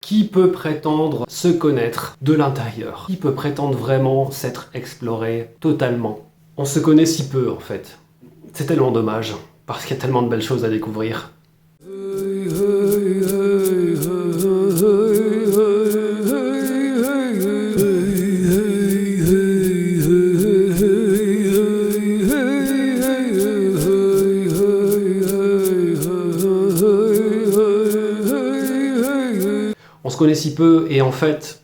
Qui peut prétendre se connaître de l'intérieur? Qui peut prétendre vraiment s'être exploré totalement? On se connaît si peu en fait. C'est tellement dommage, parce qu'il y a tellement de belles choses à découvrir. On se connaît si peu et en fait,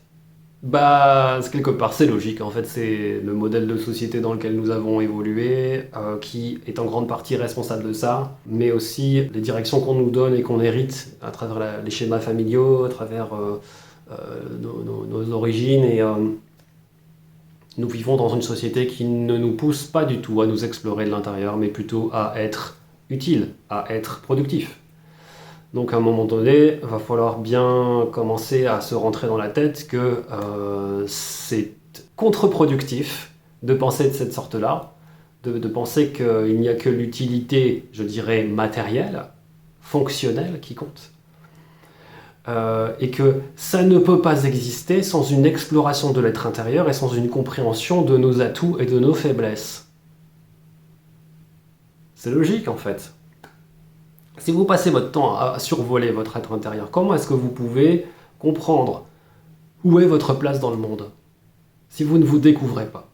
quelque part c'est logique. En fait, c'est le modèle de société dans lequel nous avons évolué qui est en grande partie responsable de ça, mais aussi les directions qu'on nous donne et qu'on hérite à travers les schémas familiaux, à travers nos origines et nous vivons dans une société qui ne nous pousse pas du tout à nous explorer de l'intérieur, mais plutôt à être utile, à être productif. Donc à un moment donné, il va falloir bien commencer à se rentrer dans la tête que c'est contre-productif de penser de cette sorte-là, de penser qu'il n'y a que l'utilité, je dirais, matérielle, fonctionnelle qui compte. Et que ça ne peut pas exister sans une exploration de l'être intérieur et sans une compréhension de nos atouts et de nos faiblesses. C'est logique en fait. Si vous passez votre temps à survoler votre être intérieur, comment est-ce que vous pouvez comprendre où est votre place dans le monde si vous ne vous découvrez pas?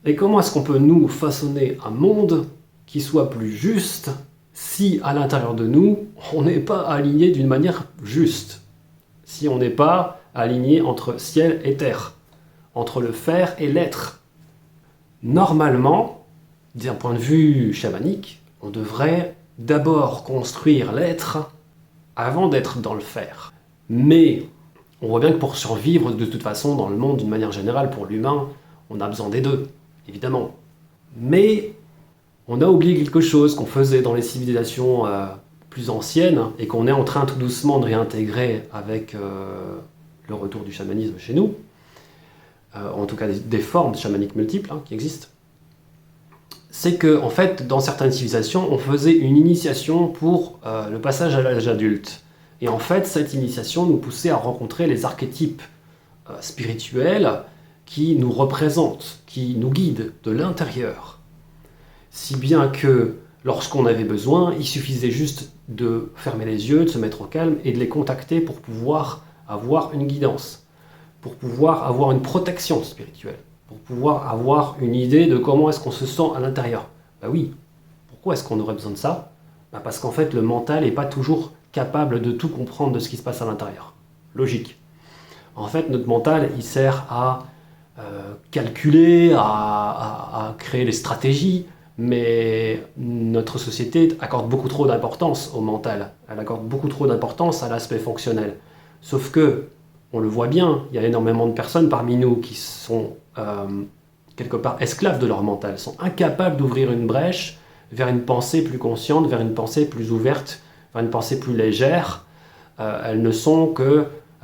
Et comment est-ce qu'on peut nous façonner un monde qui soit plus juste si à l'intérieur de nous, on n'est pas aligné d'une manière juste? Si on n'est pas aligné entre ciel et terre, entre le faire et l'être? Normalement, d'un point de vue chamanique, on devrait d'abord construire l'être avant d'être dans le faire. Mais on voit bien que pour survivre de toute façon dans le monde d'une manière générale, pour l'humain, on a besoin des deux, évidemment. Mais on a oublié quelque chose qu'on faisait dans les civilisations plus anciennes et qu'on est en train tout doucement de réintégrer avec le retour du chamanisme chez nous, en tout cas des formes chamaniques multiples qui existent. C'est que, en fait, dans certaines civilisations, on faisait une initiation pour le passage à l'âge adulte. Et en fait, cette initiation nous poussait à rencontrer les archétypes spirituels qui nous représentent, qui nous guident de l'intérieur. Si bien que, lorsqu'on avait besoin, il suffisait juste de fermer les yeux, de se mettre au calme et de les contacter pour pouvoir avoir une guidance, pour pouvoir avoir une protection spirituelle, pour pouvoir avoir une idée de comment est-ce qu'on se sent à l'intérieur. Oui, pourquoi est-ce qu'on aurait besoin de ça? Parce qu'en fait, le mental n'est pas toujours capable de tout comprendre de ce qui se passe à l'intérieur. Logique. En fait, notre mental, il sert à calculer, à créer des stratégies, mais notre société accorde beaucoup trop d'importance au mental. Elle accorde beaucoup trop d'importance à l'aspect fonctionnel. Sauf que, on le voit bien, il y a énormément de personnes parmi nous qui sont quelque part esclaves de leur mental, sont incapables d'ouvrir une brèche vers une pensée plus consciente, vers une pensée plus ouverte, vers une pensée plus légère. Elles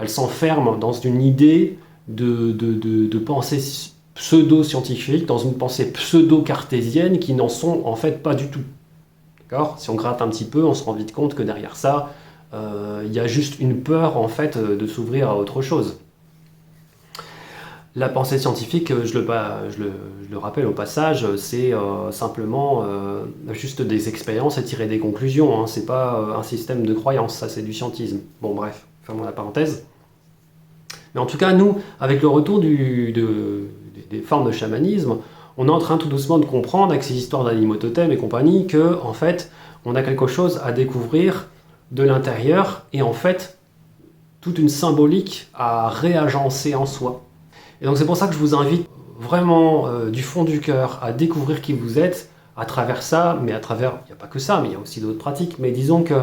s'enferment dans une idée de pensée pseudo-scientifique, dans une pensée pseudo-cartésienne qui n'en sont en fait pas du tout. D'accord ? Si on gratte un petit peu, on se rend vite compte que derrière ça, il y a juste une peur en fait de s'ouvrir à autre chose. La pensée scientifique, je le rappelle au passage, c'est simplement juste des expériences et tirer des conclusions. C'est pas un système de croyance, ça c'est du scientisme. Bon bref, fermons la parenthèse. Mais en tout cas, nous, avec le retour des formes de chamanisme, on est en train tout doucement de comprendre, avec ces histoires d'animaux totems et compagnie, que en fait, on a quelque chose à découvrir de l'intérieur et en fait, toute une symbolique à réagencer en soi. Et donc c'est pour ça que je vous invite vraiment du fond du cœur à découvrir qui vous êtes à travers ça, mais à travers, il n'y a pas que ça, mais il y a aussi d'autres pratiques, mais disons que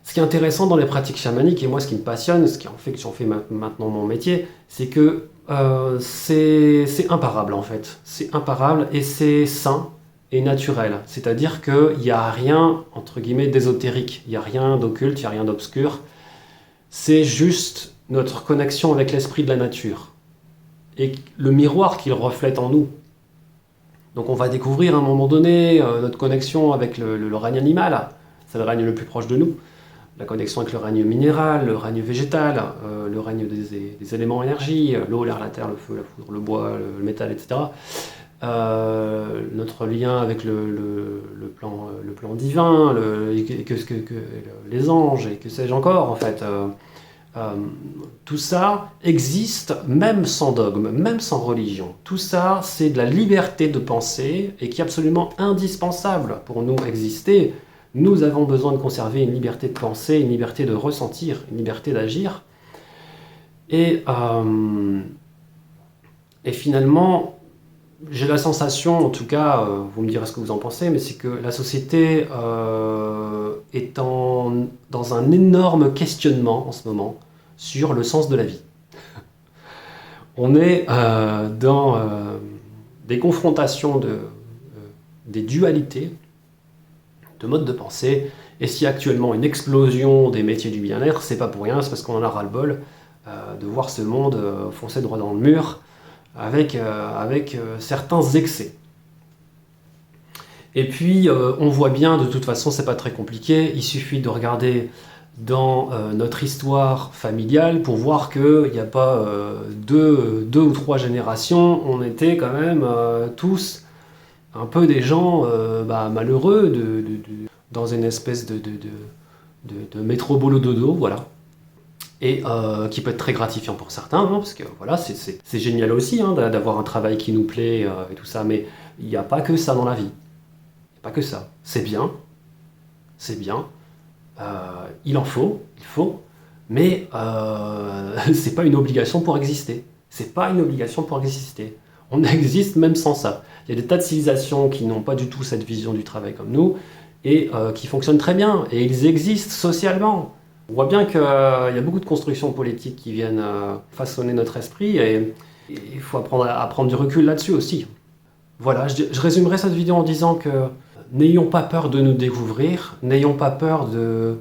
ce qui est intéressant dans les pratiques chamaniques, et moi ce qui me passionne, ce qui en fait que j'en fais maintenant mon métier, c'est que c'est imparable en fait. C'est imparable et c'est sain et naturel. C'est-à-dire qu'il n'y a rien, entre guillemets, d'ésotérique, il n'y a rien d'occulte, il n'y a rien d'obscur. C'est juste notre connexion avec l'esprit de la nature et le miroir qu'il reflète en nous. Donc on va découvrir à un moment donné notre connexion avec le règne animal, c'est le règne le plus proche de nous. la connexion avec le règne minéral, le règne végétal, le règne des éléments énergie, l'eau, l'air, la terre, le feu, la foudre, le bois, le métal, etc. Notre lien avec le plan divin, les anges et que sais-je encore, en fait. Tout ça existe même sans dogme, même sans religion. Tout ça, c'est de la liberté de penser et qui est absolument indispensable pour nous exister. Nous avons besoin de conserver une liberté de penser, une liberté de ressentir, une liberté d'agir. Et finalement, j'ai la sensation, en tout cas, vous me direz ce que vous en pensez, mais c'est que la société est dans un énorme questionnement en ce moment sur le sens de la vie. On est dans des confrontations, des dualités de modes de pensée, et s'il y a actuellement une explosion des métiers du bien-être, c'est pas pour rien, c'est parce qu'on en a ras-le-bol de voir ce monde foncer droit dans le mur, avec certains excès. Et puis, on voit bien, de toute façon, c'est pas très compliqué, il suffit de regarder dans notre histoire familiale pour voir qu'il n'y a pas deux ou trois générations, on était quand même tous un peu des gens malheureux dans une espèce de métro boulot dodo, voilà. Et qui peut être très gratifiant pour certains, hein, parce que voilà, c'est génial aussi hein, d'avoir un travail qui nous plaît et tout ça, mais il n'y a pas que ça dans la vie. Il n'y a pas que ça. C'est bien, il faut, mais c'est pas une obligation pour exister. C'est pas une obligation pour exister. On existe même sans ça. Il y a des tas de civilisations qui n'ont pas du tout cette vision du travail comme nous, et qui fonctionnent très bien, et ils existent socialement. On voit bien qu'il y a beaucoup de constructions politiques qui viennent façonner notre esprit, et il faut apprendre à prendre du recul là-dessus aussi. Voilà, je résumerai cette vidéo en disant que n'ayons pas peur de nous découvrir, n'ayons pas peur de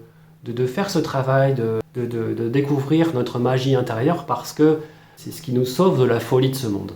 faire ce travail, de découvrir notre magie intérieure, parce que c'est ce qui nous sauve de la folie de ce monde.